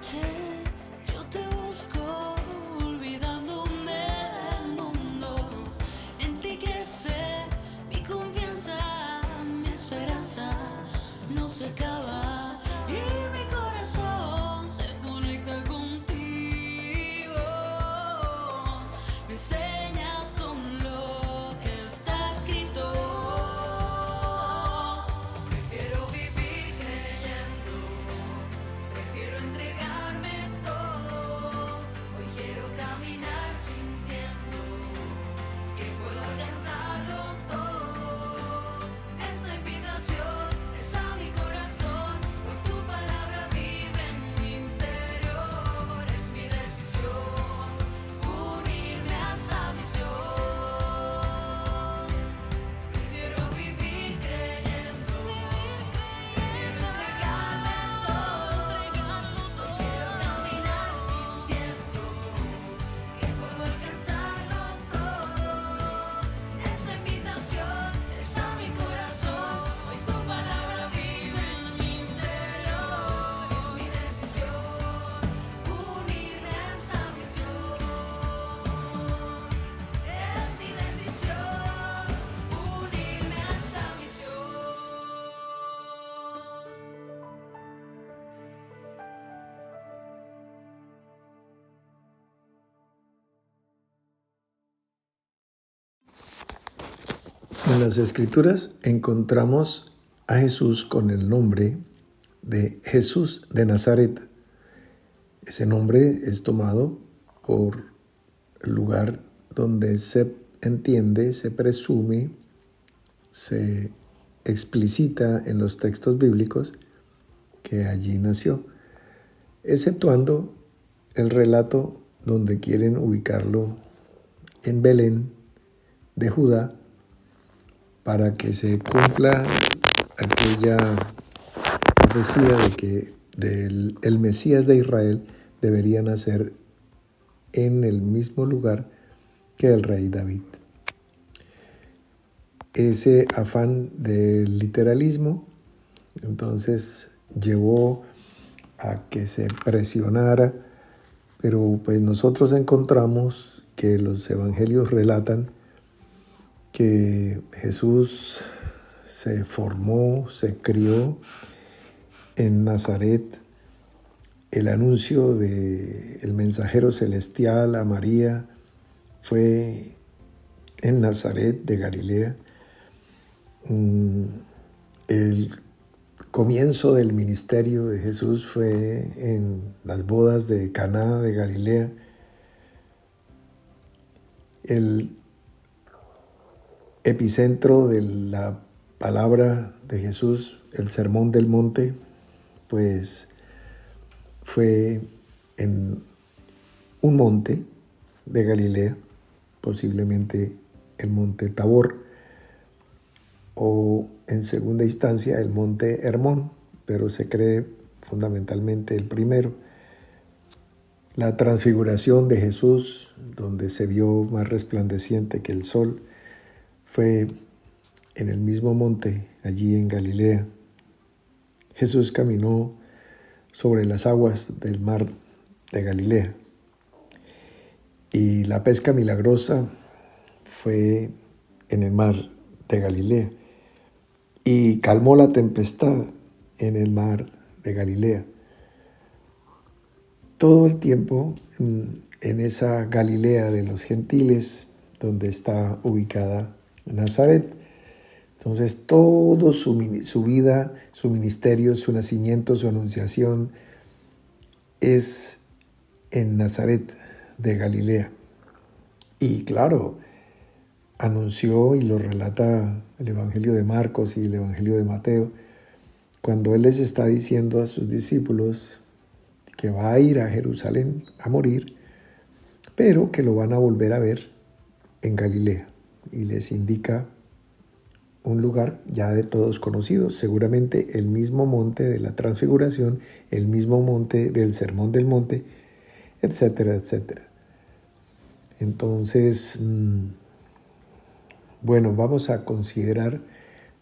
noche yo te busco, olvidándome del mundo. En ti crece mi confianza, mi esperanza no se acaba y mi corazón se conecta contigo. Me enseñas con lo que está escrito. Prefiero vivir creyendo, prefiero entregarme todo. Hoy quiero caminar sintiendo que puedo alcanzarlo todo. Esta invitación es a mi corazón, hoy tu palabra vive en mi interior. Es mi decisión unirme a esa misión. Prefiero vivir creyendo, prefiero entregarme todo. Hoy quiero caminar sintiendo que puedo alcanzarlo todo. Esta invitación es a mi corazón, hoy tu palabra vive en mi interior. Es mi decisión unirme a esta misión. Es mi decisión unirme a esta misión. En las Escrituras encontramos a Jesús con el nombre de Jesús de Nazaret. Ese nombre es tomado por el lugar donde se entiende, se presume, se explicita en los textos bíblicos que allí nació, exceptuando el relato donde quieren ubicarlo en Belén de Judá, para que se cumpla aquella profecía de que el Mesías de Israel debería nacer en el mismo lugar que el rey David. Ese afán del literalismo entonces llevó a que se presionara, pero pues nosotros encontramos que los evangelios relatan que Jesús se formó, se crió en Nazaret. El anuncio del mensajero celestial a María fue en Nazaret de Galilea. El comienzo del ministerio de Jesús fue en las bodas de Caná de Galilea. El epicentro de la palabra de Jesús, el Sermón del Monte, pues fue en un monte de Galilea, posiblemente el monte Tabor, o en segunda instancia el monte Hermón, pero se cree fundamentalmente el primero. La transfiguración de Jesús, donde se vio más resplandeciente que el sol, fue en el mismo monte, allí en Galilea. Jesús caminó sobre las aguas del mar de Galilea. Y la pesca milagrosa fue en el mar de Galilea. Y calmó la tempestad en el mar de Galilea. Todo el tiempo en esa Galilea de los gentiles, donde está ubicada Nazaret. Entonces todo su vida, su ministerio, su nacimiento, su anunciación es en Nazaret de Galilea. Y claro, anunció, y lo relata el Evangelio de Marcos y el Evangelio de Mateo, cuando él les está diciendo a sus discípulos que va a ir a Jerusalén a morir, pero que lo van a volver a ver en Galilea. Y les indica un lugar ya de todos conocidos, seguramente el mismo monte de la Transfiguración, el mismo monte del Sermón del Monte, etcétera, etcétera. Entonces, bueno, vamos a considerar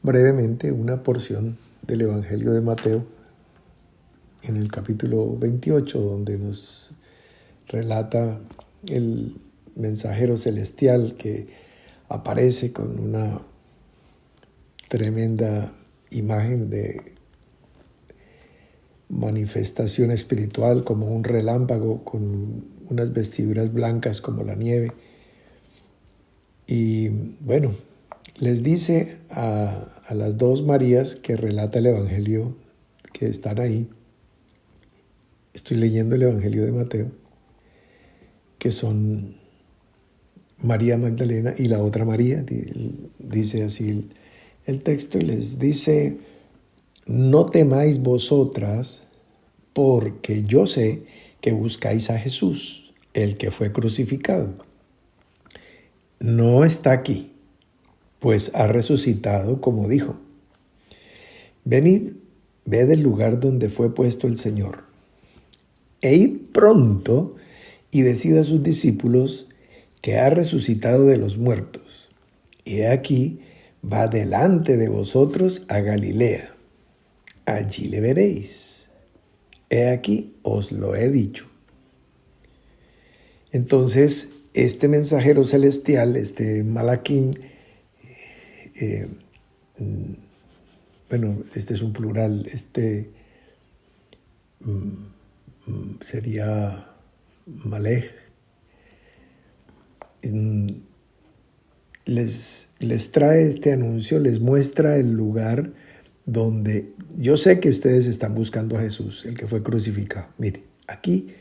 brevemente una porción del Evangelio de Mateo, en el capítulo 28, donde nos relata el mensajero celestial que aparece con una tremenda imagen de manifestación espiritual, como un relámpago con unas vestiduras blancas como la nieve. Y bueno, les dice a las dos Marías que relata el Evangelio que están ahí, estoy leyendo el Evangelio de Mateo, que son María Magdalena y la otra María, dice así el texto, y les dice: no temáis vosotras, porque yo sé que buscáis a Jesús, el que fue crucificado. No está aquí, pues ha resucitado como dijo. Venid, ved el lugar donde fue puesto el Señor, e id pronto y decid a sus discípulos que ha resucitado de los muertos. Y he aquí, va delante de vosotros a Galilea. Allí le veréis. He aquí, os lo he dicho. Entonces, este mensajero celestial, este Malaquín, bueno, este es un plural, sería Malej, les trae este anuncio, les muestra el lugar donde yo sé que ustedes están buscando a Jesús, el que fue crucificado. Mire, aquí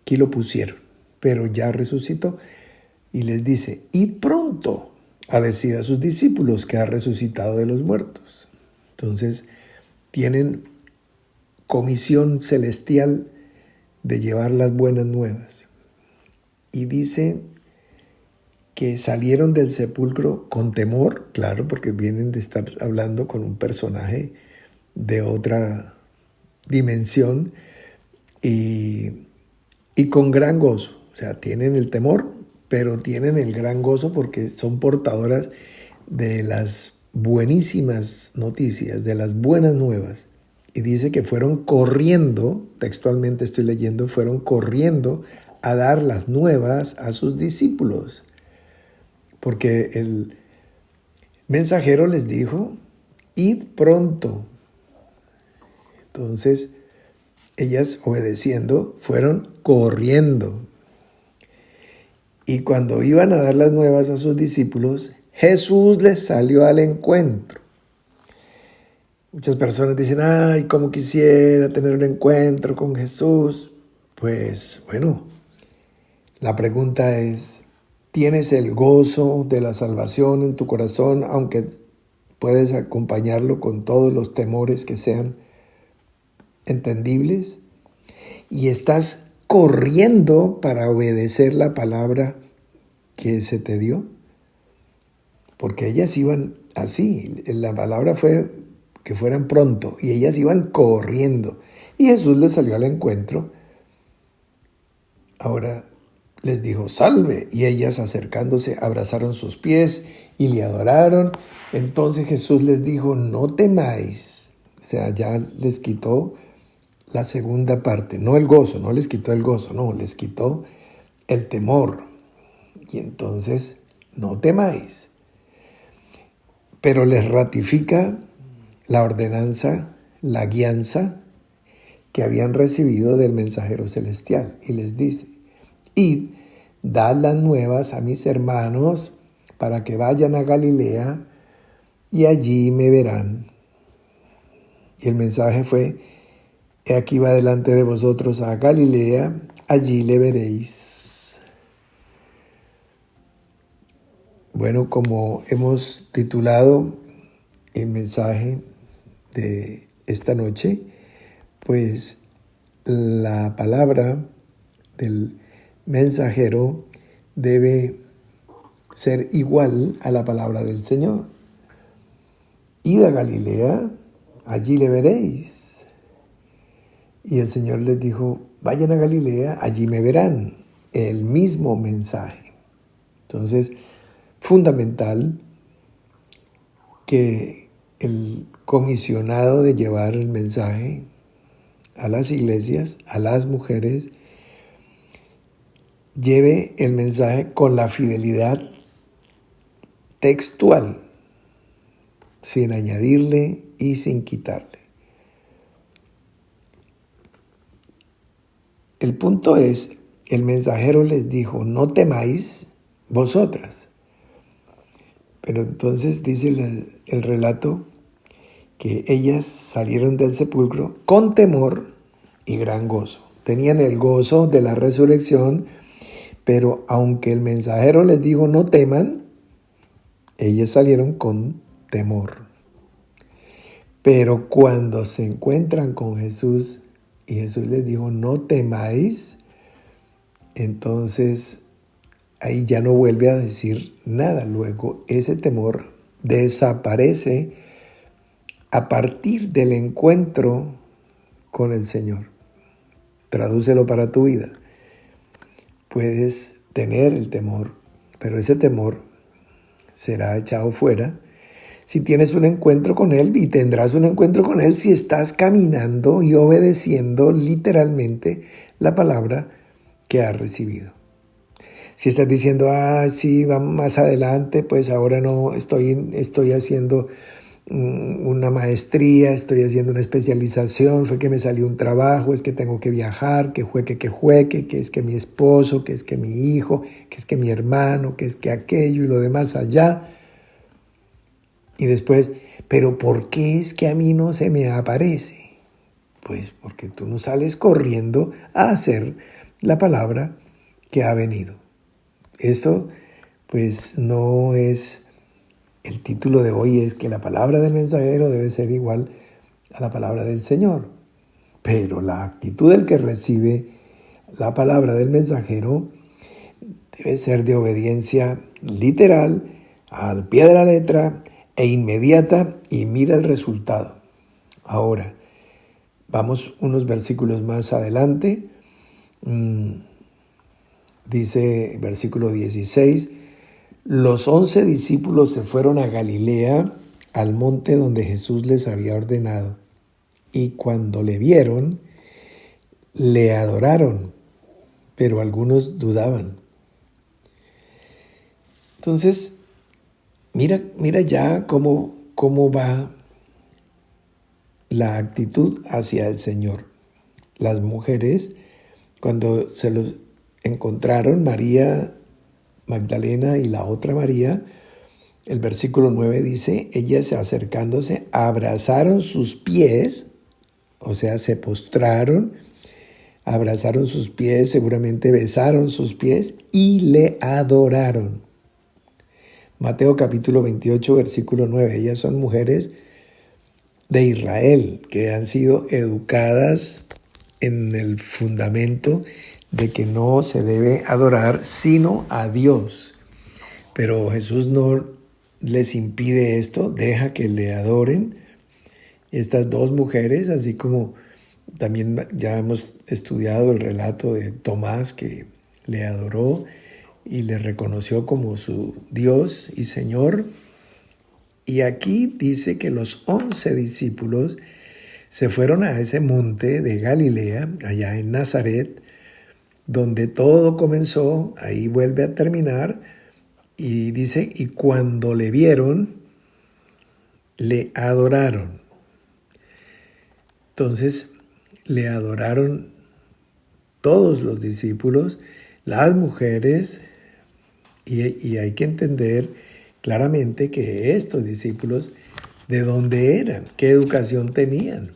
lo pusieron, pero ya resucitó. Y les dice: id pronto a decir a sus discípulos que ha resucitado de los muertos. Entonces, tienen comisión celestial de llevar las buenas nuevas. Y dice que salieron del sepulcro con temor, claro, porque vienen de estar hablando con un personaje de otra dimensión, y con gran gozo. O sea, tienen el temor, pero tienen el gran gozo porque son portadoras de las buenísimas noticias, de las buenas nuevas. Y dice que fueron corriendo, textualmente estoy leyendo, fueron corriendo a dar las nuevas a sus discípulos. Porque el mensajero les dijo: id pronto. Entonces, ellas, obedeciendo, fueron corriendo. Y cuando iban a dar las nuevas a sus discípulos, Jesús les salió al encuentro. Muchas personas dicen: ay, cómo quisiera tener un encuentro con Jesús. Pues bueno, la pregunta es: ¿tienes el gozo de la salvación en tu corazón, aunque puedes acompañarlo con todos los temores que sean entendibles? ¿Y estás corriendo para obedecer la palabra que se te dio? Porque ellas iban así, la palabra fue que fueran pronto, y ellas iban corriendo. Y Jesús les salió al encuentro. Ahora les dijo: salve. Y ellas, acercándose, abrazaron sus pies y le adoraron. Entonces Jesús les dijo: no temáis. O sea, ya les quitó la segunda parte, no el gozo, no les quitó el gozo, no, les quitó el temor. Y entonces, no temáis. Pero les ratifica la ordenanza, la guianza que habían recibido del mensajero celestial. Y les dice: id, dad las nuevas a mis hermanos para que vayan a Galilea y allí me verán. Y el mensaje fue: he aquí va delante de vosotros a Galilea, allí le veréis. Bueno, como hemos titulado el mensaje de esta noche, pues la palabra del mensajero debe ser igual a la palabra del Señor. Id a Galilea, allí le veréis. Y el Señor les dijo: vayan a Galilea, allí me verán. El mismo mensaje. Entonces, fundamental que el comisionado de llevar el mensaje a las iglesias, a las mujeres, lleve el mensaje con la fidelidad textual, sin añadirle y sin quitarle. El punto es, el mensajero les dijo, no temáis vosotras. Pero entonces dice el relato que ellas salieron del sepulcro con temor y gran gozo. Tenían el gozo de la resurrección, pero aunque el mensajero les dijo no teman, ellas salieron con temor. Pero cuando se encuentran con Jesús y Jesús les dijo no temáis, entonces ahí ya no vuelve a decir nada. Luego ese temor desaparece a partir del encuentro con el Señor. Tradúcelo para tu vida. Puedes tener el temor, pero ese temor será echado fuera si tienes un encuentro con Él, y tendrás un encuentro con Él si estás caminando y obedeciendo literalmente la palabra que has recibido. Si estás diciendo, sí, vamos más adelante, pues ahora no, estoy haciendo una maestría, estoy haciendo una especialización, fue que me salió un trabajo, es que tengo que viajar, que es que mi esposo, que es que mi hijo, que es que mi hermano, que es que aquello y lo demás allá. Y después, pero ¿por qué es que a mí no se me aparece? Pues porque tú no sales corriendo a hacer la palabra que ha venido. Esto pues no es el título de hoy, es que la palabra del mensajero debe ser igual a la palabra del Señor. Pero la actitud del que recibe la palabra del mensajero debe ser de obediencia literal, al pie de la letra e inmediata, y mira el resultado. Ahora, vamos unos versículos más adelante. Dice versículo 16, los 11 discípulos se fueron a Galilea, al monte donde Jesús les había ordenado, y cuando le vieron, le adoraron, pero algunos dudaban. Entonces, mira ya cómo va la actitud hacia el Señor. Las mujeres, cuando se los encontraron, María Magdalena y la otra María, el versículo 9 dice, ellas acercándose, abrazaron sus pies, o sea, se postraron, abrazaron sus pies, seguramente besaron sus pies y le adoraron. Mateo capítulo 28, versículo 9, ellas son mujeres de Israel que han sido educadas en el fundamento de que no se debe adorar sino a Dios. Pero Jesús no les impide esto, deja que le adoren. Estas dos mujeres, así como también ya hemos estudiado el relato de Tomás, que le adoró y le reconoció como su Dios y Señor. Y aquí dice que los 11 discípulos se fueron a ese monte de Galilea, allá en Nazaret, donde todo comenzó, ahí vuelve a terminar, y dice, y cuando le vieron, le adoraron. Entonces, le adoraron todos los discípulos, las mujeres, y hay que entender claramente que estos discípulos, ¿de dónde eran? ¿Qué educación tenían?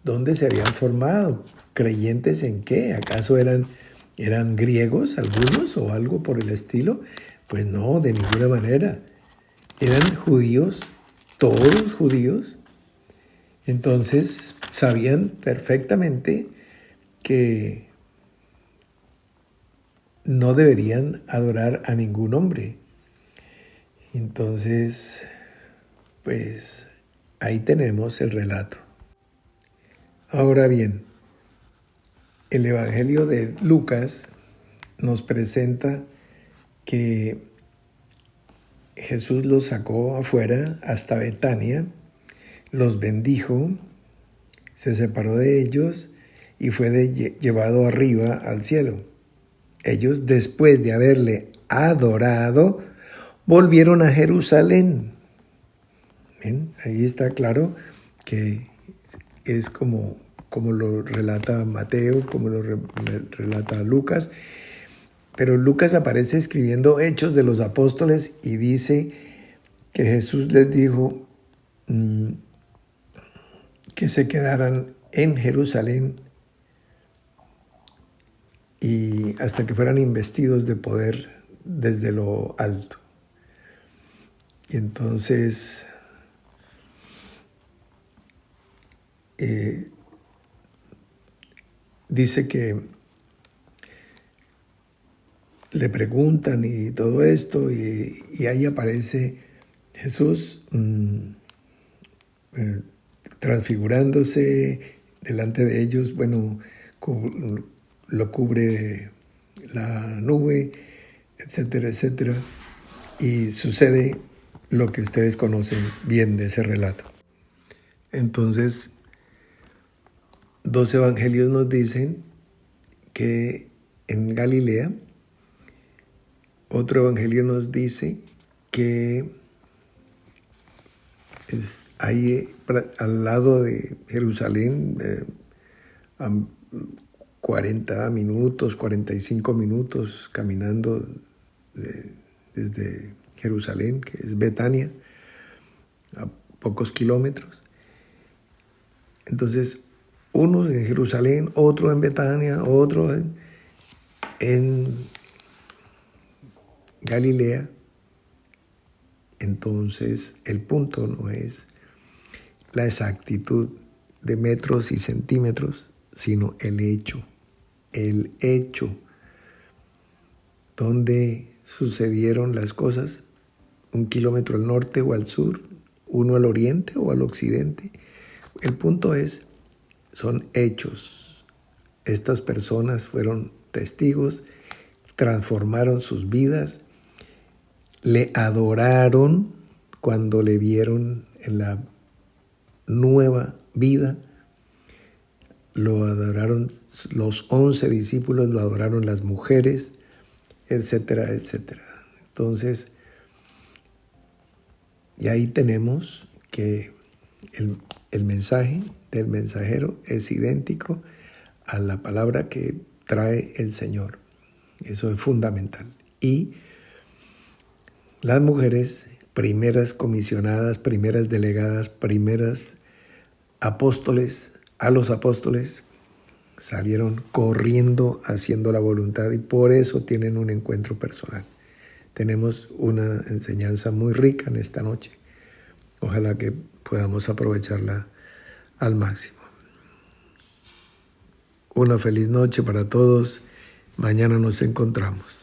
¿Dónde se habían formado? ¿Creyentes en qué? ¿Acaso eran griegos algunos o algo por el estilo? Pues no, de ninguna manera. Eran judíos, todos judíos. Entonces sabían perfectamente que no deberían adorar a ningún hombre. Entonces, pues ahí tenemos el relato. Ahora bien, el Evangelio de Lucas nos presenta que Jesús los sacó afuera hasta Betania, los bendijo, se separó de ellos y fue llevado arriba al cielo. Ellos, después de haberle adorado, volvieron a Jerusalén. ¿Ven? Ahí está claro que es como lo relata Mateo, como lo relata Lucas. Pero Lucas aparece escribiendo Hechos de los Apóstoles y dice que Jesús les dijo que se quedaran en Jerusalén y hasta que fueran investidos de poder desde lo alto. Y entonces dice que le preguntan y todo esto, y ahí aparece Jesús transfigurándose delante de ellos. Bueno, lo cubre la nube, etcétera, etcétera. Y sucede lo que ustedes conocen bien de ese relato. Entonces, 2 evangelios nos dicen que en Galilea, otro evangelio nos dice que ahí al lado de Jerusalén, a 40 minutos, 45 minutos caminando desde Jerusalén, que es Betania, a pocos kilómetros. Entonces, uno en Jerusalén, otro en Betania, otro en Galilea. Entonces, el punto no es la exactitud de metros y centímetros, sino el hecho donde sucedieron las cosas, 1 kilómetro al norte o al sur, uno al oriente o al occidente. El punto son hechos. Estas personas fueron testigos, transformaron sus vidas, le adoraron cuando le vieron en la nueva vida, lo adoraron los 11 discípulos, lo adoraron las mujeres, etcétera, etcétera. Entonces, y ahí tenemos que el mensaje del mensajero es idéntico a la palabra que trae el Señor. Eso es fundamental. Y las mujeres, primeras comisionadas, primeras delegadas, primeras apóstoles, a los apóstoles, salieron corriendo haciendo la voluntad y por eso tienen un encuentro personal. Tenemos una enseñanza muy rica en esta noche. Ojalá que podamos aprovecharla al máximo. Una feliz noche para todos. Mañana nos encontramos.